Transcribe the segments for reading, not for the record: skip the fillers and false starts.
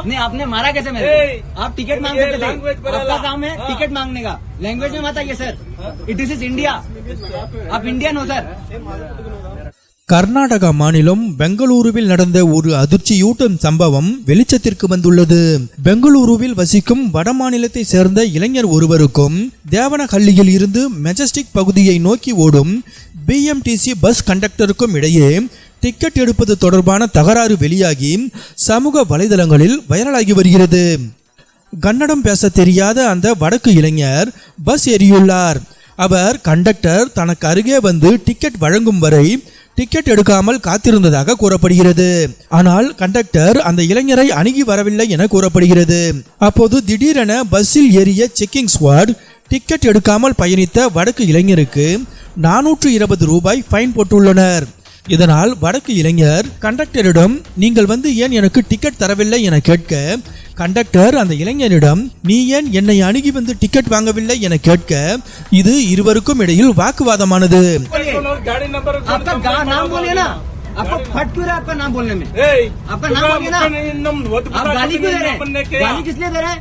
नहीं आपने मारा कैसे मेरे को? आप टिकट मांग सकते थे, आपका काम है टिकट मांगने का। लैंग्वेज में मत आइए सर, इट इज इंडिया, आप इंडियन हो सर। கர்நாடகா மாநிலம் பெங்களூருவில் நடந்த ஒரு அதிர்ச்சியூட்டும் சம்பவம் வெளிச்சத்திற்கு வந்துள்ளது. பெங்களூருவில் வசிக்கும் வடமாநிலத்தை சேர்ந்த இளைஞர் ஒருவருக்கும் தேவனஹள்ளியில் இருந்து மெஜஸ்டிக் பகுதியை நோக்கி ஓடும் பிஎம்டிசி பஸ் கண்டக்டருக்கும் இடையே டிக்கெட் எடுப்பது தொடர்பான தகராறு வெளியாகி சமூக வலைதளங்களில் வைரலாகி வருகிறது. கன்னடம் பேச தெரியாத அந்த வடக்கு இளைஞர் பஸ் ஏறியுள்ளார். அவர் கண்டக்டர் தனக்கு அருகே வந்து டிக்கெட் வழங்கும் வரை டிக்கெட் எடுக்காமல் காத்திருந்ததாக கூறப்படுகிறது. ஆனால் கண்டக்டர் அந்த இளைஞரை அணுகி வரவில்லை என கூறப்படுகிறது. அப்போது திடீரென பஸ்ஸில் ஏறிய செக்கிங் ஸ்குவாட் டிக்கெட் எடுக்காமல் பயணித்த வடக்கு இளைஞருக்கு 420 ரூபாய் ஃபைன் போட்டுள்ளனர். இதனால் வடக்கு இளைஞர் கண்டக்டரிடம் நீங்கள் வந்து ஏன் எனக்கு டிக்கெட் தரவில்லை என கேட்க, கண்டக்டர் அந்த இளைஞரிடம் நீ ஏன் என்னை அணுகி வந்து டிக்கெட் வாங்கவில்லை என கேட்க, இது இருவருக்கும் இடையில் வாக்குவாதமானது. आपको फट क्यों रहा है आपका नाम बोलने में? आपका नाम बोलिए ना, आप गाली क्यों दे रहे हैं? गाली किस लिए दे रहे हैं?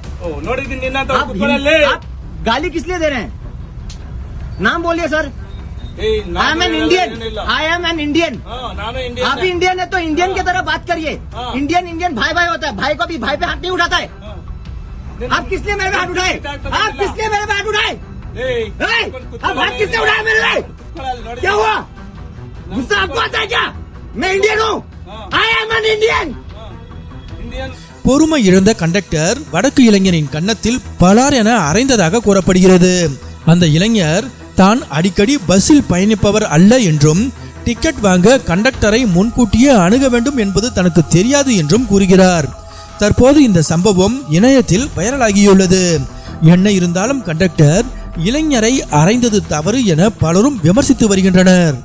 आप गाली किस लिए दे रहे हैं? नाम बोलिए sir. I am an Indian, I am an Indian. आप भी इंडियन है तो इंडियन की तरह बात करिए। इंडियन इंडियन भाई भाई होता है, भाई को भी भाई पे हाथ नहीं उठाता है। आप किस लिए मेरे पे हाथ उठाए? आप किस लिए मेरे पे हाथ उठाए? आप हाथ किसने उठाया मेरे पे? क्या हुआ? गुस्सा आपको आता है क्या? मैं इंडियन हूँ, आई एम एन इंडियन। பொறுமை இழந்த கண்டக்டர் வடக்கு இளைஞரின் கன்னத்தில் பலார் என அறைந்ததாக கூறப்படுகிறது. அந்த இளைஞர் தான் அடிக்கடி பஸ்ஸில் பயணிப்பவர் அல்ல என்றும் டிக்கெட் வாங்க கண்டக்டரை முன்கூட்டியே அணுக வேண்டும் என்பது தனக்கு தெரியாது என்றும் கூறுகிறார். தற்போது இந்த சம்பவம் இணையத்தில் வைரலாகியுள்ளது. என்ன இருந்தாலும் கண்டக்டர் இளைஞரை அறைந்தது தவறு என பலரும் விமர்சித்து வருகின்றனர்.